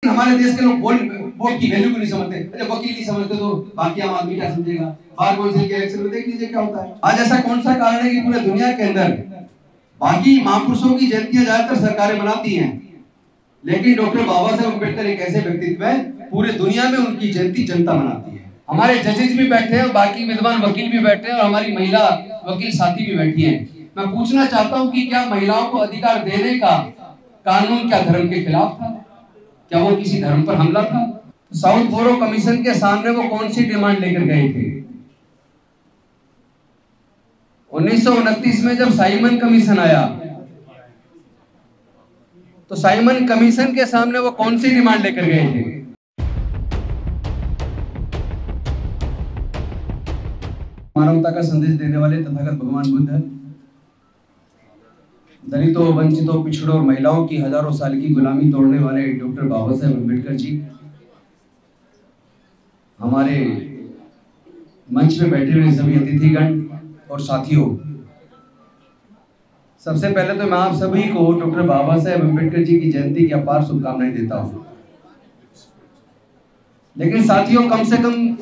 हमारे देश के लोग वोट की वैल्यू को नहीं समझते। अरे वकील नहीं समझते तो बाकी आम आदमी क्या समझेगा? बार काउंसिल के इलेक्शन में देख लीजिए क्या होता है। आज ऐसा कौन सा कारण है कि पूरे दुनिया के अंदर बाकी महापुरुषों की जयंतियां ज्यादातर सरकारें मनाती हैं, लेकिन डॉक्टर बाबा साहेब अम्बेडकर एक ऐसे व्यक्तित्व है पूरे दुनिया में उनकी जयंती जनता मनाती है। हमारे जजेस भी बैठे हैं, बाकी विद्वान वकील भी बैठे हैं और हमारी महिला वकील साथी भी बैठी हैं। मैं पूछना चाहता हूं कि क्या महिलाओं को अधिकार देने का कानून क्या धर्म के खिलाफ था? क्या वो किसी धर्म पर हमला था? तो साउथ बोरो कमीशन के सामने वो कौन सी डिमांड लेकर गए थे? 1929 में जब साइमन कमीशन आया तो साइमन कमीशन के सामने वो कौन सी डिमांड लेकर गए थे? मानवता का संदेश देने वाले तथागत भगवान बुद्ध, दलितों, वंचितों, पिछड़ों और महिलाओं की हजारों साल की गुलामी तोड़ने वाले डॉक्टर बाबा साहेब अम्बेडकर जी, हमारे मंच पे बैठे हुए सभी अतिथिगण और साथियों, सबसे पहले तो मैं आप सभी को डॉक्टर बाबा साहेब अम्बेडकर जी की जयंती की अपार शुभकामनाएं देता हूं। लेकिन साथियों, कम से कम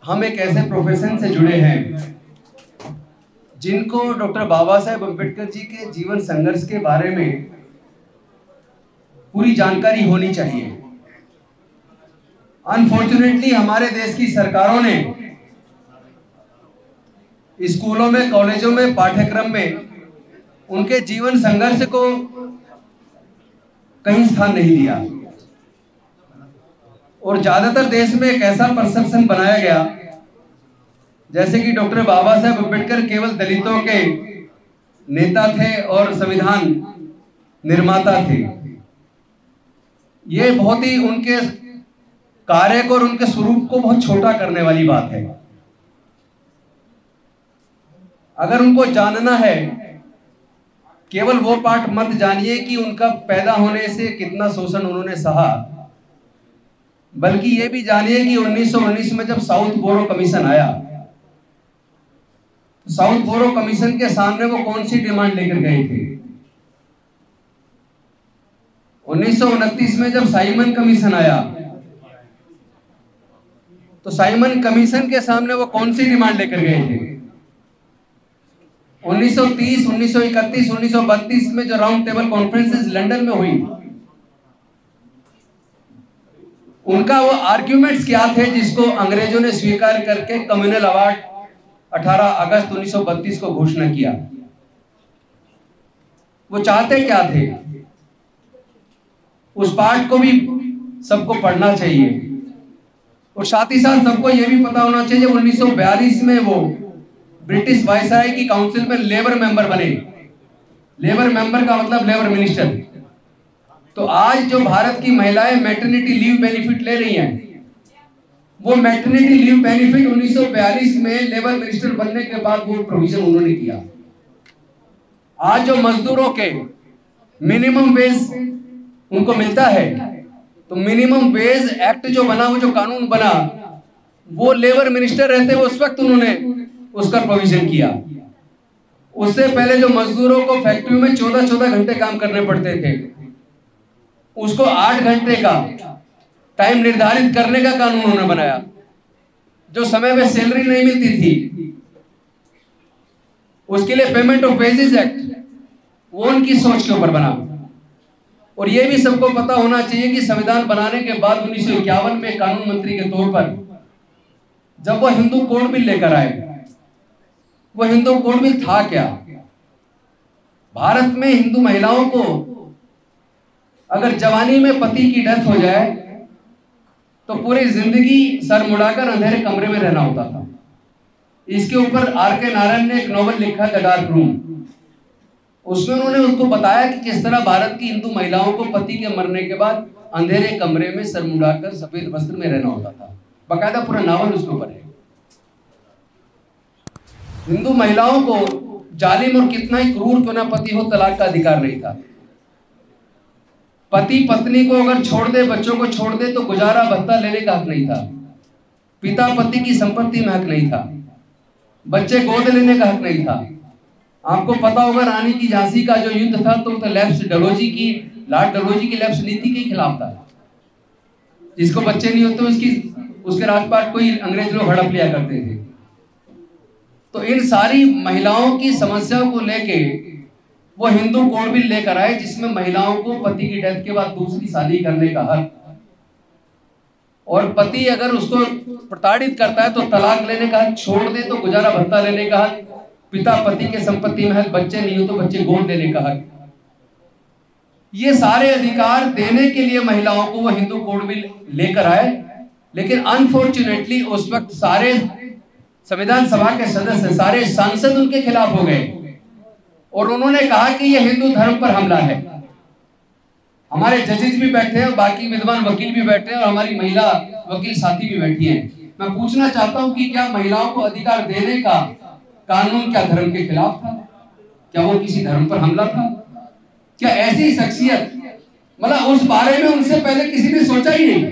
हम एक ऐसे प्रोफेशन से जुड़े हैं जिनको डॉक्टर बाबा साहेब अम्बेडकर जी के जीवन संघर्ष के बारे में पूरी जानकारी होनी चाहिए। अनफॉर्चुनेटली हमारे देश की सरकारों ने स्कूलों में, कॉलेजों में, पाठ्यक्रम में उनके जीवन संघर्ष को कहीं स्थान नहीं दिया और ज्यादातर देश में एक ऐसा परसेप्शन बनाया गया जैसे कि डॉक्टर बाबा साहेब अम्बेडकर केवल दलितों के नेता थे और संविधान निर्माता थे। ये बहुत ही उनके कार्य को और उनके स्वरूप को बहुत छोटा करने वाली बात है। अगर उनको जानना है, केवल वो पाठ मत जानिए कि उनका पैदा होने से कितना शोषण उन्होंने सहा, बल्कि ये भी जानिए कि 1919 में जब साउथ बोरो कमीशन आया तो साउथ बोरो कमीशन के सामने वो कौन सी डिमांड लेकर गए थे? 1929 में जब साइमन कमीशन आया तो साइमन कमीशन के सामने वो कौन सी डिमांड लेकर गए थे? 1930, 1931, 1932 में जो राउंड टेबल कॉन्फ्रेंसेस लंदन में हुई, उनका वो आर्ग्यूमेंट्स क्या थे जिसको अंग्रेजों ने स्वीकार करके कम्युनल अवार्ड 18 अगस्त 1932 को घोषणा किया? वो चाहते क्या थे? उस पाठ को भी सबको पढ़ना चाहिए और साथ ही साथ सबको यह भी पता होना चाहिए 1942 में वो ब्रिटिश वायसराय की काउंसिल में लेबर मेंबर बने। लेबर मेंबर का मतलब लेबर मिनिस्टर। तो आज जो भारत की महिलाएं मैटरनिटी लीव बेनिफिट ले रही हैं, वो मैटरनिटी लीव बेनिफिट 1942 में लेबर मिनिस्टर बनने के बाद वो प्रोविजन उन्होंने किया। आज जो मजदूरों के मिनिमम वेज उनको मिलता है, तो मिनिमम वेज एक्ट जो बना, वो जो कानून बना, वो लेबर मिनिस्टर रहते हुए उस वक्त उन्होंने उसका प्रोविजन किया। उससे पहले जो मजदूरों को फैक्ट्री में 14-14 घंटे काम करने पड़ते थे, उसको 8 घंटे का टाइम निर्धारित करने का कानून उन्होंने बनाया। जो समय में सैलरी नहीं मिलती थी, उसके लिए पेमेंट ऑफ वेजेस एक्ट, वो उनकी सोच के ऊपर बना। और ये भी सबको पता होना चाहिए कि संविधान बनाने के बाद 1951 में कानून मंत्री के तौर पर जब वो हिंदू कोड बिल लेकर आए, वो हिंदू कोड बिल था क्या? भारत में हिंदू महिलाओं को अगर जवानी में पति की डेथ हो जाए तो पूरी जिंदगी सर मुड़ाकर अंधेरे कमरे में रहना होता था। इसके ऊपर R.K. नारायण ने एक नॉवल लिखा द डार्क रूम। उसमें उन्होंने उसको बताया कि किस तरह भारत की हिंदू महिलाओं को पति के मरने के बाद अंधेरे कमरे में सर मुड़ाकर सफेद वस्त्र में रहना होता था। बाकायदा पूरा नावल उसके ऊपर है। हिंदू महिलाओं को जालिम और कितना ही क्रूर क्यों ना पति हो, तलाक का अधिकार नहीं था। पति पत्नी को अगर छोड़ दे, बच्चों को छोड़ दे, तो गुजारा भत्ता लेने का हक नहीं था। पिता पति की संपत्ति में हक नहीं था। बच्चे गोद लेने का हक नहीं था। आपको पता होगा रानी की झांसी का जो युद्ध था, तो लैप्स डलोजी की, लॉर्ड डलोजी की लैप्स नीति के खिलाफ था। जिसको बच्चे नहीं होते उसके राजपाट को ही अंग्रेज लोग हड़प लिया करते थे। तो इन सारी महिलाओं की समस्याओं को लेके वो हिंदू कोड बिल लेकर आए, जिसमें महिलाओं को पति की डेथ के बाद दूसरी शादी करने का हक, और पति अगर उसको प्रताड़ित करता है तो तलाक लेने का हक, छोड़ दे तो गुजारा भत्ता लेने का हक, पिता पति के संपत्ति में हक, बच्चे नहीं हो तो बच्चे गोद लेने का हक। ये सारे अधिकार देने के लिए महिलाओं को वो हिंदू कोड बिल लेकर आए। लेकिन अनफॉर्चुनेटली उस वक्त सारे संविधान सभा के सदस्य, सारे सांसद उनके खिलाफ हो गए और उन्होंने कहा कि यह हिंदू धर्म पर हमला है। हमारे जजेस भी बैठे हैं, बाकी विद्वान वकील भी बैठे हैं और हमारी महिला वकील साथी भी बैठी हैं। मैं पूछना चाहता हूं कि क्या महिलाओं को अधिकार देने का कानून क्या धर्म के खिलाफ था? क्या वो किसी धर्म पर हमला था? क्या ऐसी शख्सियत, मतलब उस बारे में उनसे पहले किसी ने सोचा ही नहीं।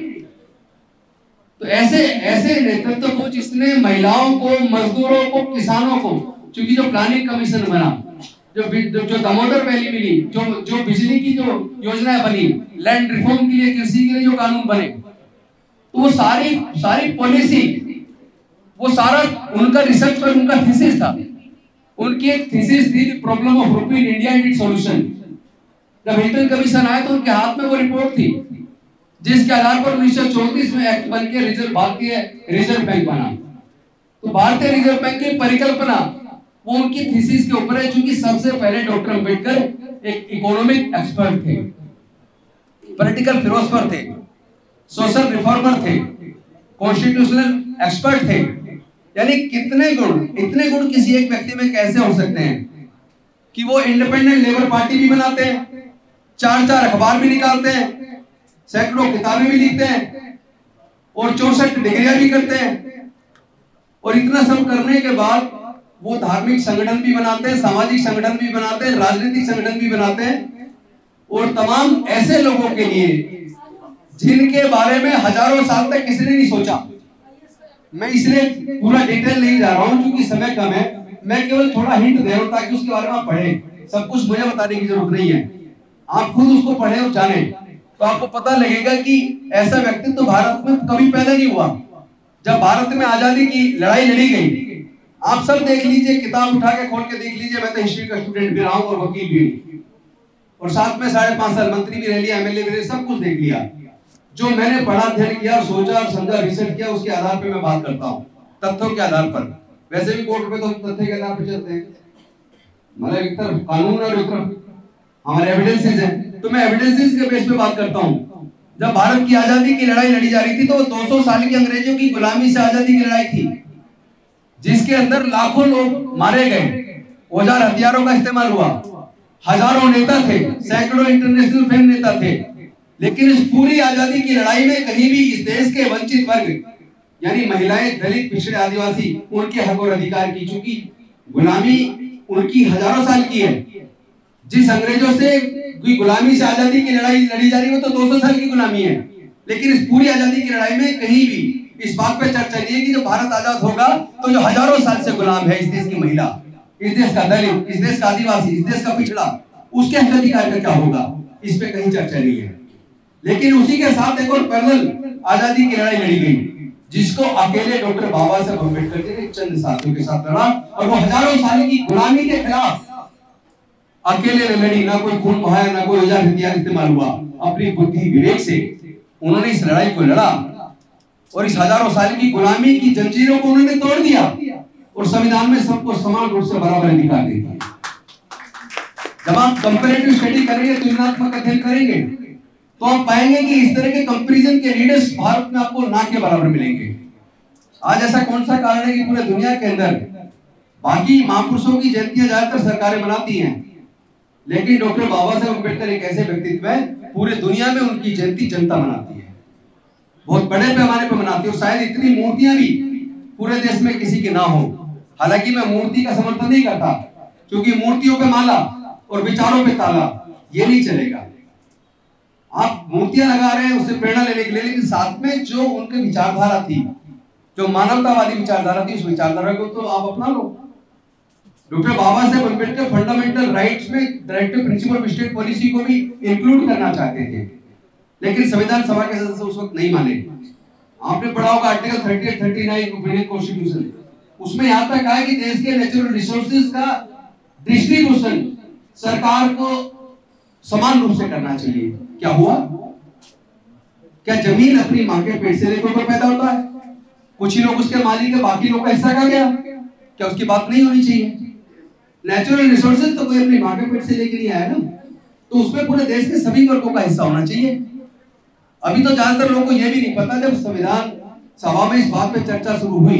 तो ऐसे नेतृत्व को, जिसने महिलाओं को, मजदूरों को, किसानों को, क्योंकि जो प्लानिंग कमीशन बना, जो दामोदर वैली मिली, जो बिजली की जो योजनाएं बनी, लैंड रिफॉर्म के लिए, कृषि के लिए जो कानून बने, तो वो सारी पॉलिसी, वो सारा उनका रिसर्च पर उनका थीसिस था। उनकी एक थीसिस थी, प्रॉब्लम ऑफ रूपी in India and it's solution. जब हिल्टन कमीशन आया तो उनके हाथ में वो रिपोर्ट थी, जिसके आधार पर 1934 में एक्ट बन के भारतीय रिजर्व बैंक बना। तो भारतीय रिजर्व बैंक की परिकल्पना वो उनकी थीसिस के ऊपर है, क्योंकि सबसे पहले डॉक्टर अंबेडकर एक इकोनॉमिक एक्सपर्ट थे, पॉलिटिकल फिलोसोफर थे, सोशल रिफॉर्मर थे, कॉन्स्टिट्यूशनल एक्सपर्ट थे। यानी इतने गुण किसी एक व्यक्ति में कैसे हो सकते हैं कि वो इंडिपेंडेंट लेबर पार्टी भी बनाते हैं, 4 अखबार भी निकालते हैं, सैकड़ों किताबें भी लिखते हैं और 64 डिग्रियां भी करते हैं। और इतना सब करने के बाद वो धार्मिक संगठन भी बनाते हैं, सामाजिक संगठन भी बनाते हैं, राजनीतिक संगठन भी बनाते हैं, और तमाम ऐसे लोगों के लिए जिनके बारे में हजारों साल तक किसी ने नहीं सोचा। मैं इसलिए पूरा डिटेल नहीं जा रहा हूं क्योंकि समय कम है, मैं केवल थोड़ा हिंट दे रहा हूं ताकि उसके बारे में आप पढ़ें। सब कुछ मुझे बताने की जरूरत नहीं है, आप खुद उसको पढ़ें और जानें, तो आपको पता लगेगा कि ऐसा व्यक्तित्व तो भारत में कभी पैदा नहीं हुआ। जब भारत में आजादी की लड़ाई लड़ी गई, आप सब देख लीजिए, किताब उठा के खोल के देख लीजिए, मैं तो हिस्ट्री का स्टूडेंट भी रहा हूं और वकील भी, और साथ में 5.5 साल मंत्री भी रह लिया, एमएलए भी रहे, सब कुछ देख लिया। जो मैंने पढ़ा, अध्ययन किया, सोचा और समझा, रिसर्च किया, उसके आधार पे मैं बात करता हूँ, तथ्यों के आधार पर। वैसे भी कोर्ट में तो तथ्य के आधार पर चलते हैं, मतलब एक तरफ कानून और एक तरफ हमारे एविडेंसेस हैं, तो मैं एविडेंसेस के बेस पे बात करता हूँ। जब भारत की आजादी की लड़ाई लड़ी जा रही थी तो 200 साल की अंग्रेजों की गुलामी से आजादी की लड़ाई थी, जिसके अंदर लाखों लोग मारे गए, औजार हथियारों का इस्तेमाल हुआ, हजारों नेता थे, सैकड़ों इंटरनेशनल फेम नेता थे। लेकिन इस पूरी आजादी की लड़ाई में कहीं भी इस देश के वंचित वर्ग, यानी महिलाएं, दलित, पिछड़े, आदिवासी, उनके हक और अधिकार की, चूंकि गुलामी उनकी हजारों साल की है। जिस अंग्रेजों से गुलामी से आजादी की लड़ाई लड़ी जा रही है वो तो 200 साल की गुलामी है। लेकिन इस पूरी आजादी की लड़ाई में कहीं भी इस बात पे चर्चा नहीं है कि जब भारत आजाद होगा तो जो हजारों साल से गुलाम है इस देश की महिला, इस देश का दलित, इस देश का आदिवासी, इस देश का पिछड़ा, उसके हक अधिकार का क्या होगा, इस पे कहीं चर्चा नहीं है। लेकिन उसी के साथ एक और पैरेलल आजादी की लड़ाई लड़ी गई, जिसको अकेले डॉक्टर बाबा साहब अम्बेडकर जी ने चंद साथियों के साथ लड़ा, और वो हजारों साल की गुलामी के खिलाफ अकेले ने लड़ी। ना कोई खून बहाया, ना कोई औजार हथियार इस्तेमाल हुआ, अपनी बुद्धि विवेक से उन्होंने इस लड़ाई को लड़ा और इस हजारों साल की गुलामी की जंजीरों को उन्होंने तोड़ दिया और संविधान में सबको समान रूप से बराबर अधिकार दे दिया। जब आप कंपैरेटिव स्टडी करेंगे, तुलनात्मक अध्ययन करेंगे, तो आप पाएंगे कि इस तरह के कंपैरिजन के लीडर्स भारत में आपको ना के बराबर मिलेंगे। आज ऐसा कौन सा कारण है कि पूरे दुनिया के अंदर बाकी महापुरुषों की जयंतियां ज्यादातर सरकारें मनाती हैं, लेकिन डॉक्टर बाबा साहब अम्बेडकर एक ऐसे व्यक्तित्व है, पूरे दुनिया में उनकी जयंती जनता मनाती है, बहुत बड़े पैमाने पर मनाती है। और शायद इतनी मूर्तियां भी पूरे देश में किसी की ना हो। हालांकि मैं मूर्ति का समर्थन नहीं करता, क्योंकि मूर्तियों पे माला और विचारों पे ताला, ये नहीं चलेगा। आप मूर्तियां लगा रहे हैं उससे प्रेरणा लेने के लिए, लेकिन साथ में जो उनकी विचारधारा थी, जो मानवतावादी विचारधारा थी, उस विचारधारा को तो आप अपना लो। डॉक्टर बाबा साहब अम्बेडकर फंडामेंटल राइट्स में directive principle of state policy को भी इंक्लूड करना चाहते थे। लेकिन संविधान सभा के सदस्य उस वक्त नहीं माने। आपने पढ़ा होगा आर्टिकल 38, 39 ऑफ इंडियन कॉन्स्टिट्यूशन, उसमें यहाँ तक कहा है कि देश के नेचुरल रिसोर्सेज का डिस्ट्रीब्यूशन सरकार को समान रूप से करना चाहिए। क्या हुआ? क्या जमीन अपनी मां के पेट से लेकर पैदा होता है? कुछ ही लोग उसके मालिक है, बाकी लोग का हिस्सा कहाँ गया? क्या उसकी बात नहीं होनी चाहिए? नेचुरल रिसोर्सेज तो कोई अपनी मां के पेट से लेकर नहीं आया ना, तो उसमें पूरे देश के सभी वर्गों का हिस्सा होना चाहिए। अभी तो ज्यादातर लोगों को यह भी नहीं पता, जब संविधान सभा में इस बात पे चर्चा शुरू हुई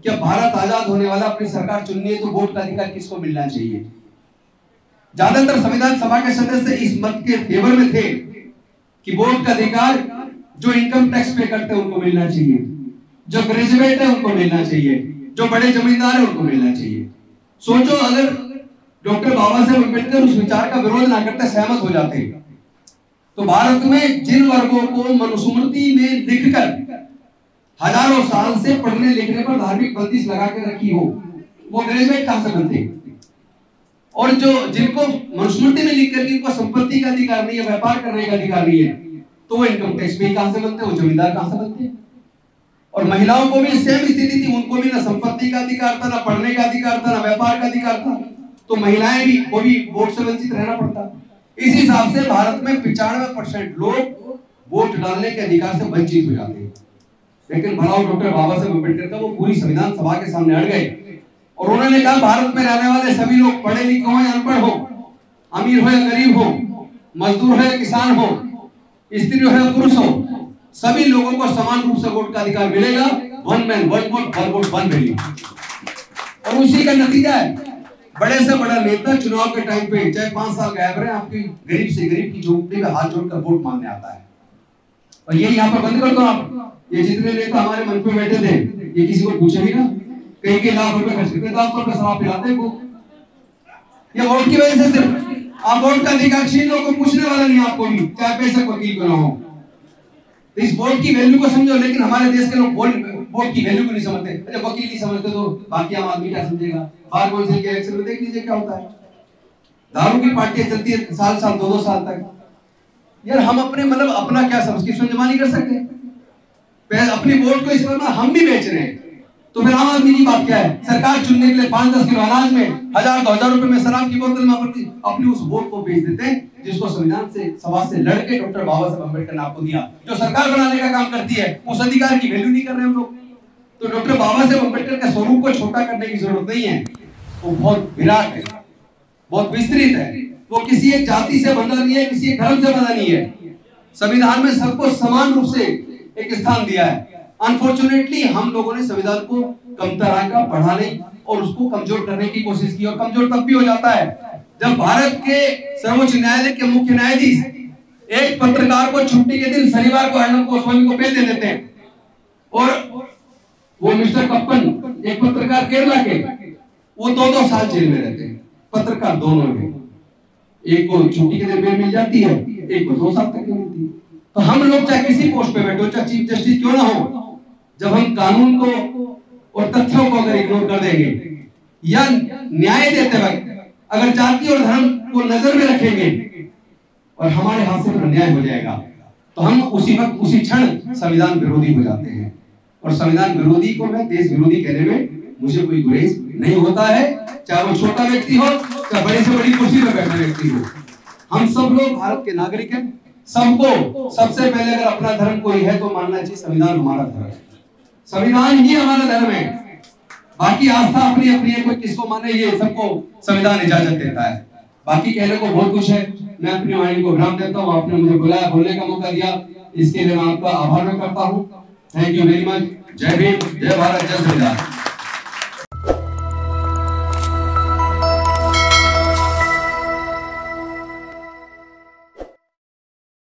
कि भारत आजाद होने वाला, अपनी सरकार चुननी है तो वोट का अधिकार किसको मिलना चाहिए, ज्यादातर संविधान सभा के सदस्य इस मत के फेवर में थे कि वोट का अधिकार जो इनकम टैक्स पे करते हैं उनको मिलना चाहिए, जो ग्रेजुएट है उनको मिलना चाहिए, जो बड़े जमींदार है उनको मिलना चाहिए। सोचो अगर डॉक्टर बाबा साहेब अम्बेडकर उस विचार का विरोध ना करते, सहमत हो जाते, तो भारत में जिन वर्गों को मनुस्मृति में लिखकर हजारों साल से पढ़ने लिखने पर धार्मिक बंदिश लगा के रखी हो, वो ग्रेजुएट कहां से बनते? और जो जिनको मनुस्मृति में लिख कर इनको संपत्ति का अधिकार नहीं है, व्यापार करने का अधिकार नहीं है, तो वो इनकम टैक्स पे कहां से बनते? वो जमींदार कहां से बनते? और महिलाओं को भी सेम स्थिति थी, उनको भी ना संपत्ति का अधिकार था, ना पढ़ने का अधिकार था, ना व्यापार का अधिकार था, तो महिलाएं भी वो भी वोट से वंचित रहना पड़ता। इस हिसाब से भारत में 95% लोग वोट डालने के अधिकार से वंचित हो जाते हैं। लेकिन भला डॉक्टर बाबा साहेब अम्बेडकर का वो पूरी संविधान सभा के सामने अड़ गए और उन्होंने कहा भारत में रहने वाले सभी लोग, पढ़े लिखे हो या अनपढ़ हो, अमीर हो या गरीब हो, मजदूर हो या किसान हो, स्त्री हो या पुरुष हो, सभी लोगों को समान रूप से वोट का अधिकार मिलेगा। One man one vote, one vote one value. और उसी का नतीजा है बड़े से बड़ा नेता चुनाव के टाइम पे चाहे 5 साल गायब रहे, आपकी गरीब से गरीब की झोपड़ी में हाथ जोड़कर वोट मांगने आता है। और ये यहाँ पर बंद कर दो आप, ये जितने नेता हमारे मंच पे बैठे थे ये किसी को पूछे भी ना, कहीं के लाख रुपए खर्च करते, लाख रुपए शराब पिलाते को, ये वोट की वजह से सिर्फ आप वोट का अधिकार छीन लो, कोई पूछने वाला नहीं आपको भी, चाहे पैसे वकील को ना हो। तो इस वोट की वैल्यू को समझो, लेकिन हमारे देश के लोग वोट की वैल्यू को नहीं समझते। अरे वकील नहीं समझते तो बाकी आम आदमी क्या समझेगा? बार काउंसिल के इलेक्शन में देख लीजिए क्या होता है, दारू की पार्टियां चलती है साल 2-2 साल तक। यार हम अपने मतलब अपना क्या सब्सक्रिप्शन जमा नहीं कर सकते? अपनी वोट को इस पर हम भी बेच रहे हैं, तो फिर आम आदमी की बात क्या है? सरकार चुनने के लिए 5-10 किलो अनाज में 1000-2000 रुपए में शराब की बोतल में अपनी उस वोट को बेच देते हैं, जिसको संविधान से सभा से लड़के डॉक्टर बाबा साहब अम्बेडकर ने आपको दिया, जो सरकार बनाने का काम करती है। उस अधिकार की वैल्यू नहीं कर रहे हम लोग। तो डॉक्टर बाबा साहब अम्बेडकर के स्वरूप को छोटा करने की जरूरत नहीं है, वो बहुत विराट है, बहुत विस्तृत है, वो किसी एक जाति से बंधा नहीं है, किसी एक धर्म से बंधा नहीं है। संविधान में सबको समान रूप से एक स्थान दिया है। अनफॉर्चुनेटली हम लोगों ने संविधान को कमतर आंका, बढ़ाने और उसको कमजोर करने की कोशिश की, और कमजोर तब भी हो जाता है जब भारत के सर्वोच्च न्यायालय के मुख्य न्यायाधीश एक पत्रकार को छुट्टी के दिन शनिवार को अर्नब गोस्वामी को पेश दे देते हैं, और वो मिस्टर कप्पन एक पत्रकार केरला के, वो 2-2 साल जेल में रहते हैं। पत्रकार दोनों में, एक को छुट्टी के दिन बेल मिल जाती है, एक को 2 साल तक नहीं मिलती। तो हम लोग चाहे किसी पोस्ट पे बैठो, चाहे चीफ जस्टिस क्यों ना हो, जब हम कानून को और तथ्यों को अगर इग्नोर कर देंगे या न्याय देते वक्त अगर जाति और धर्म को नजर में रखेंगे और हमारे हाथ से अन्याय हो जाएगा, तो हम उसी वक्त उसी क्षण संविधान विरोधी हो जाते हैं। और संविधान विरोधी को मैं देश विरोधी कहने में मुझे कोई गुरेज नहीं होता है, चाहे वो छोटा व्यक्ति हो चाहे बड़ी से बड़ी कुर्सी पर बैठा व्यक्ति हो। हम सब लोग भारत के नागरिक हैं, सबको सबसे पहले अगर अपना धर्म कोई है तो मानना चाहिए संविधान हमारा धर्म है, संविधान ही हमारा धर्म है। बाकी आस्था अपनी अपनी है, कोई किसको माने ये सबको संविधान इजाजत देता है। बाकी कहने को बहुत कुछ है, मैं अपनी वाणी को विराम देता हूँ। आपने मुझे बुलाया, बोलने का मौका दिया, इसके लिए मैं आपका आभार व्यक्त करता हूँ। Thank you very much. जय भीम, जय भारत, जय संविधान।